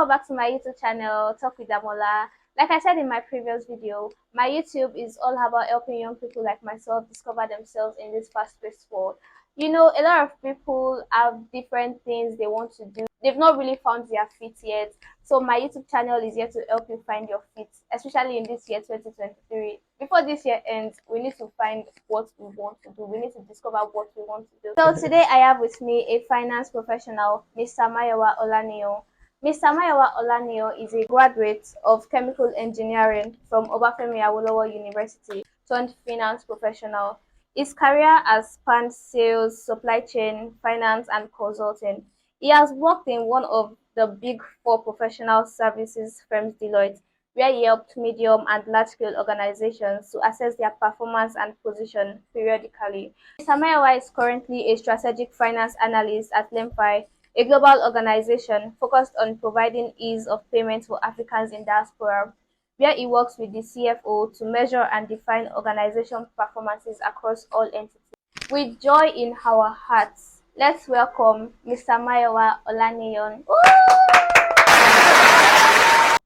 welcome back to my YouTube channel, Talk with Damola. Like I said in my previous video, my YouTube is all about helping young people like myself discover themselves in this fast-paced world. A lot of people have different things they want to do. They've not really found their fit yet. So my YouTube channel is here to help you find your fit, especially in this year 2023. Before this year ends, we need to find what we want to do. We need to discover what we want to do. So today I have with me a finance professional, Mr. Mayowa Olaniyan. Mr. Mayowa Olaniyan is a graduate of chemical engineering from Obafemi Awolowo University turned finance professional. His career has spanned sales, supply chain, finance, and consulting. He has worked in one of the big four professional services firms, Deloitte, where he helped medium and large-scale organizations to assess their performance and position periodically. Mr. Mayowa is currently a strategic finance analyst at Lemfi, a global organization focused on providing ease of payment for Africans in diaspora, where he works with the CFO to measure and define organization performances across all entities. With joy in our hearts, let's welcome Mr. Mayowa Olaniyan.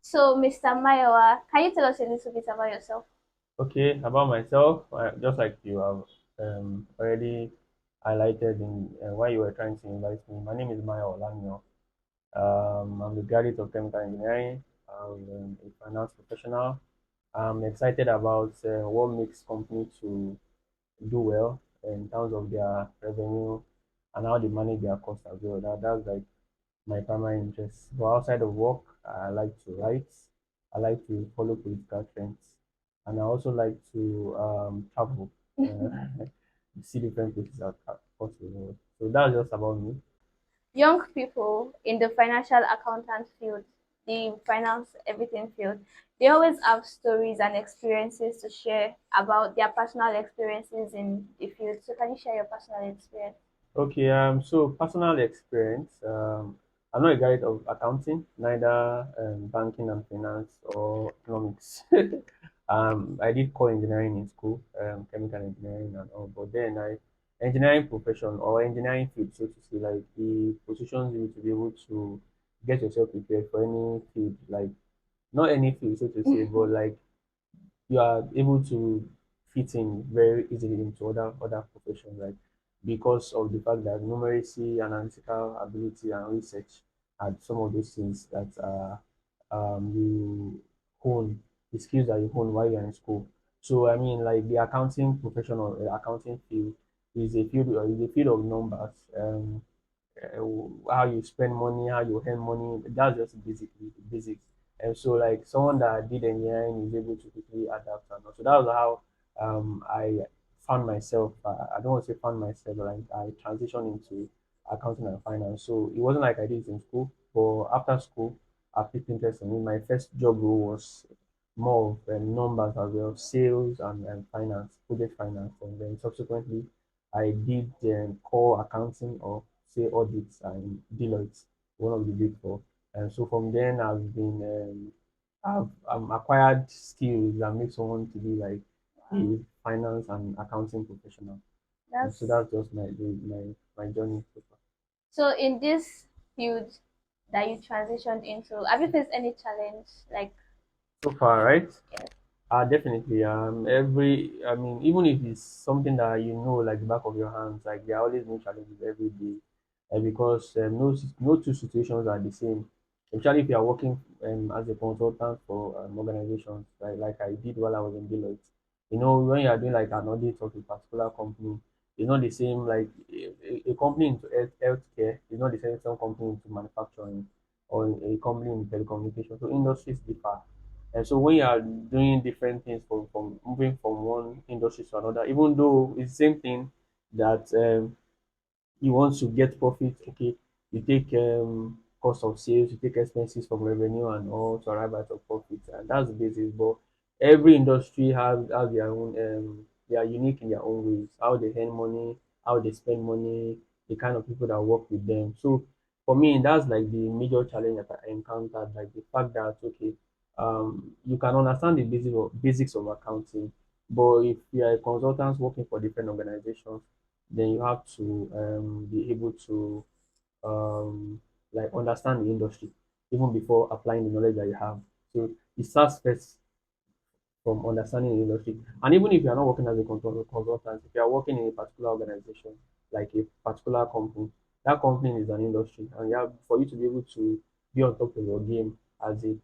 So, Mr. Mayowa, can you tell us a little bit about yourself? Okay, about myself, just like you have already highlighted in why you were trying to invite me. My name is Maya Olaniyan. I'm a graduate of chemical engineering. I'm a finance professional. I'm excited about what makes company to do well in terms of their revenue and how they manage their cost as well. That's like my primary interest. But outside of work, I like to write. I like to follow political trends, and I also like to travel, see different places across the world. So that's just about me. Young people in the financial accountant field, the finance everything field, they always have stories and experiences to share about their personal experiences in the field. So can you share your personal experience? Okay, so personal experience. I'm not a graduate of accounting, neither banking and finance or economics. I did core engineering in school, chemical engineering and all, but then engineering profession or engineering field, so to say, like the positions you to be able to get yourself prepared for any field, like not any field, so to say, but like you are able to fit in very easily into other professions, like because of the fact that numeracy, analytical ability, and research are some of those things that you hone, the skills that you hone while you're in school. So I mean, like the accounting profession or accounting field is a field of numbers. How you spend money, how you earn money. That's just basically the basics. And so, like someone that did engineering is able to quickly adapt and all. So that was how I found myself. I don't want to say found myself, but like I transitioned into accounting and finance. So it wasn't like I did it in school, but after school, I picked interest in it. My first job role was more of numbers as well, sales and finance, project finance, and then subsequently I did core accounting or say audits and Deloitte, one of the big four. And so from then I've acquired skills that make someone to be like a finance and accounting professional. And so That's that's just my journey so far. so in this field that you transitioned into, have you faced any challenge? Like, So far, right? yes. Definitely. I mean, even if it's something that you know, like the back of your hands, like there are always new challenges every day, because no two situations are the same. Especially if you are working as a consultant for organizations, like I did while I was in Deloitte. You know, when you are doing like an audit of a particular company, it's not the same. Like a company into healthcare is not the same as some company into manufacturing or a company in telecommunications. So industries differ. And so when you are doing different things from moving from one industry to another, even though it's the same thing that you want to get profit, okay, you take cost of sales, you take expenses from revenue and all to arrive at a profit, and that's the basis. But every industry has their own they are unique in their own ways, how they earn money, how they spend money, the kind of people that work with them. So for me, that's like the major challenge that I encountered, like the fact that okay, you can understand the basics of accounting, but if you are a consultant working for different organizations, then you have to be able to um, like understand the industry. even before applying the knowledge that you have. So it starts first from understanding the industry. And even if you are not working as a consultant, if you are working in a particular organization, like a particular company, that company is an industry. And you have, for you to be able to be on top of your game as a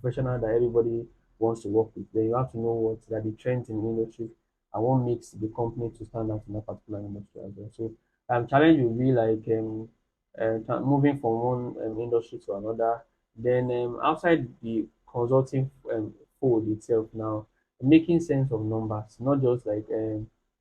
professional that everybody wants to work with, then you have to know what are the trends in the industry and what makes the company to stand out in that particular industry as well. So challenge will be like moving from one industry to another. Then outside the consulting fold itself now, making sense of numbers, not just like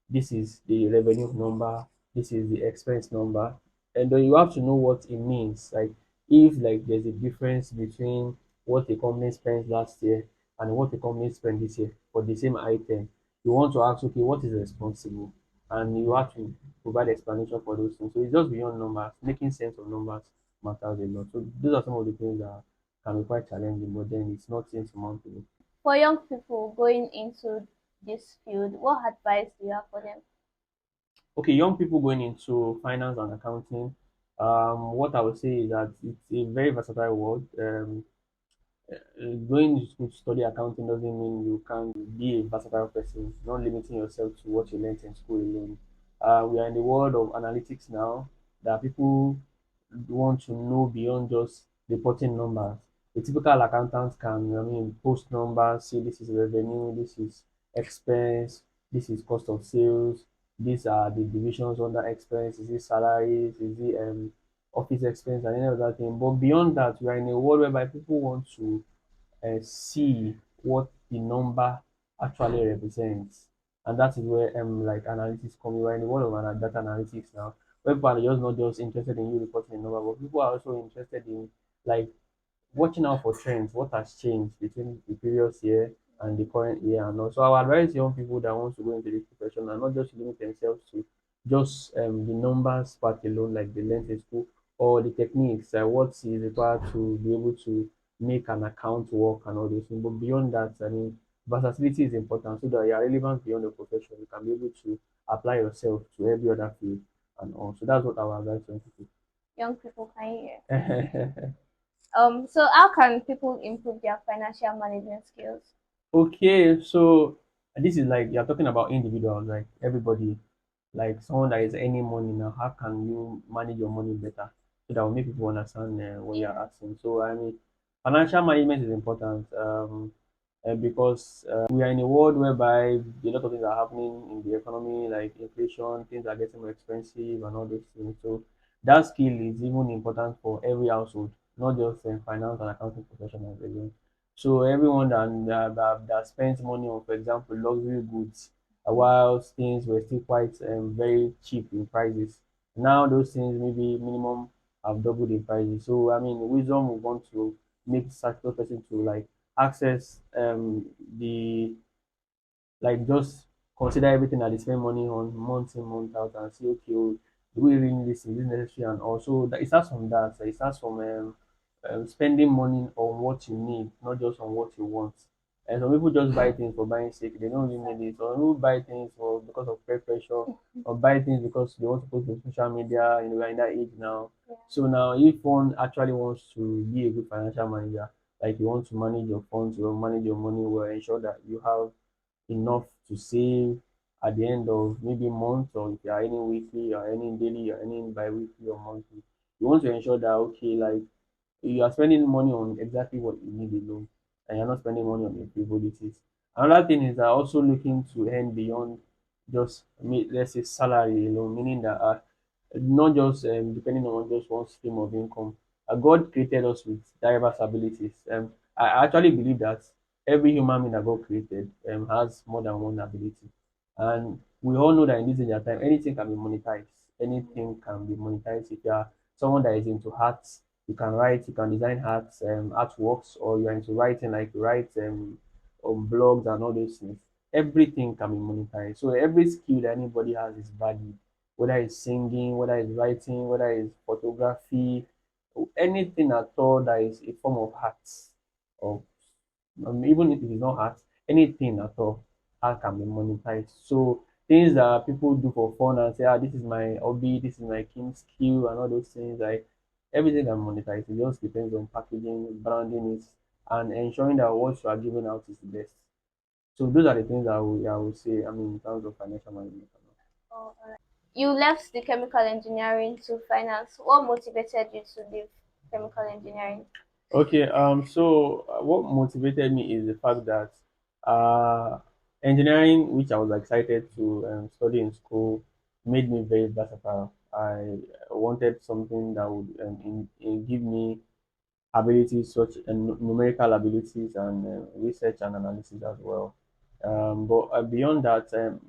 this is the revenue number, this is the expense number, and then you have to know what it means. Like if like there's a difference between what a company spent last year and what a company spent this year for the same item, you want to ask, okay, what is responsible? And you have to provide explanation for those things. So it's just beyond numbers. Making sense of numbers matters a lot. So those are some of the things that can be quite challenging, but then it's not insurmountable. For young people going into this field, what advice do you have for them? Okay, young people going into finance and accounting, what I would say is that it's a very versatile world. Going to school to study accounting doesn't mean you can be a versatile person, not limiting yourself to what you learned in school alone. We are in the world of analytics now that people want to know beyond just reporting numbers. A typical accountant can, post numbers, say this is revenue, this is expense, this is cost of sales, these are the divisions under expense, is it salaries, is it office expense and any other thing. But beyond that, we are in a world whereby people want to see what the number actually represents. And that is where like analytics come in. We're in the world of data analytics now. Where people are just not just interested in you reporting a number, but people are also interested in like watching out for trends, what has changed between the previous year and the current year. And also, I would advise young people that want to go into this profession and not just limit themselves to just the numbers part alone, like the length in school, or the techniques, what is required to be able to make an account work and all those things. But beyond that, versatility is important so that you are relevant beyond the profession. You can be able to apply yourself to every other field and all. So that's what I would advise young Young people can hear. people. So how can people improve their financial management skills? Okay, so this is like you're talking about individuals, like everybody, like someone that is earning money now. How can you manage your money better so that will make people understand what you're Yeah. asking? So financial management is important because we are in a world whereby a lot of things are happening in the economy, like inflation, things are getting more expensive and all those things. So that skill is even important for every household, not just finance and accounting professionals alone. So everyone that spends money on, for example, luxury goods, while things were still quite very cheap in prices. Now those things maybe minimum have doubled in prices. So wisdom will want to make such a person to like access the like just consider everything that they spend money on month in month out and see, okay, oh, do we really need this, is this necessary? And also that it starts from that, so it starts from spending money on what you need, not just on what you want. And some people just buy things for buying sake, they don't really need it. Some people buy things for because of peer pressure, or buy things because they want to post on social media. You know, we're in that age now. Yeah. So now if one actually wants to be a good financial manager, like you want to manage your funds, you want to manage your money well, ensure that you have enough to save at the end of maybe month, or if you're earning weekly or earning daily or earning bi-weekly or monthly, you want to ensure that okay, like you are spending money on exactly what you need alone and you're not spending money on your frivolities. Another thing is that also looking to earn beyond just let's say salary alone, meaning that not just depending on just one stream of income. God created us with diverse abilities. I actually believe that every human being that God created has more than one ability. And we all know that in this age of time, anything can be monetized. Anything can be monetized. If you are someone that is into arts, you can write, you can design arts, artworks, or you're into writing, like you write on blogs and all those things. Everything can be monetized. So every skill that anybody has is valued, whether it's singing, whether it's writing, whether it's photography, or anything at all that is a form of art, or even if it is not art, anything at all, art can be monetized. So things that people do for fun and say, ah, this is my hobby, this is my king skill, and all those things, like Everything can monetize. It just depends on packaging, branding it, and ensuring that what you are giving out is the best. So those are the things I would say. I mean, in terms of financial management. Oh, alright. You left the chemical engineering to finance. What motivated you to leave chemical engineering? Okay. So what motivated me is the fact that uh, engineering, which I was excited to study in school, made me very versatile. I wanted something that would give me abilities such numerical abilities and research and analysis as well. But beyond that,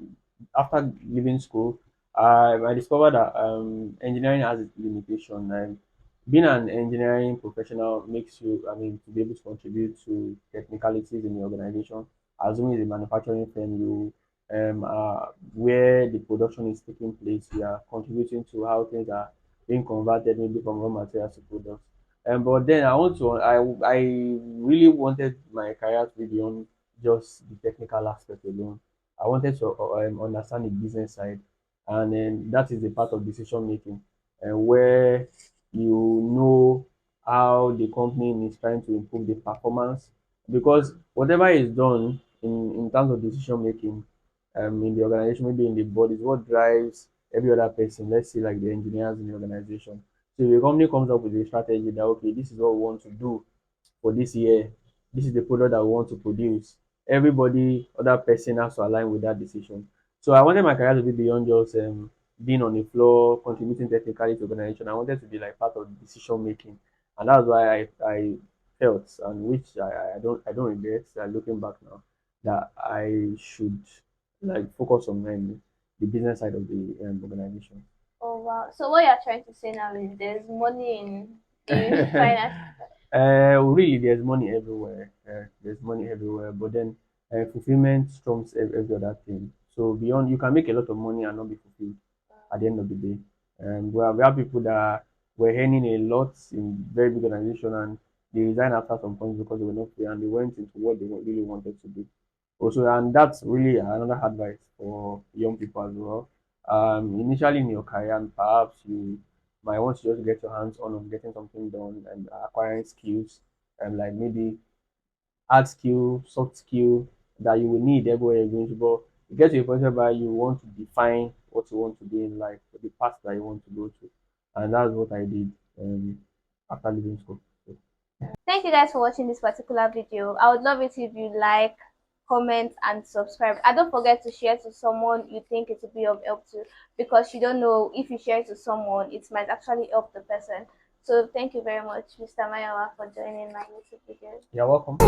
after leaving school, I discovered that engineering has its limitation. Being an engineering professional makes you, I mean, to be able to contribute to technicalities in the organization. Assuming it's a manufacturing firm, where the production is taking place, you are contributing to how things are being converted maybe from raw materials to products. But then I really wanted my career to be beyond just the technical aspect alone. I wanted to understand the business side, and then that is the part of decision making, where you know how the company is trying to improve the performance, because whatever is done in terms of decision making in the organization, maybe in the board, is what drives every other person. Let's say like the engineers in the organization. So if a company comes up with a strategy that okay, this is what we want to do for this year, this is the product that we want to produce. Everybody, other person has to align with that decision. So I wanted my career to be beyond just being on the floor, contributing technically to organization. I wanted to be like part of decision making, and that's why I felt, and which I don't regret. Looking back now, that I should like focus on the business side of the organization. Oh wow. So what you're trying to say now is there's money in the finance. Really, there's money everywhere. There's money everywhere, but then fulfillment trumps every other thing. So beyond, you can make a lot of money and not be fulfilled at the end of the day. We have people that were earning a lot in very big organization and they resigned after some point because they were not free and they went into what they really wanted to do. Also, and that's really another advice for young people as well. Initially in your career, perhaps you might want to just get your hands on getting something done and acquiring skills, and like maybe hard skill, soft skill that you will need everywhere you're going to. But you get to a point where you want to define what you want to do in life, the path that you want to go to, and that's what I did after leaving school. So, Thank you guys for watching this particular video. I would love it if you like, comment, and subscribe. And don't forget to share to someone you think it will be of help to, because you don't know, if you share it to someone, it might actually help the person. So thank you very much, Mr. Mayowa, for joining my YouTube video. you're welcome.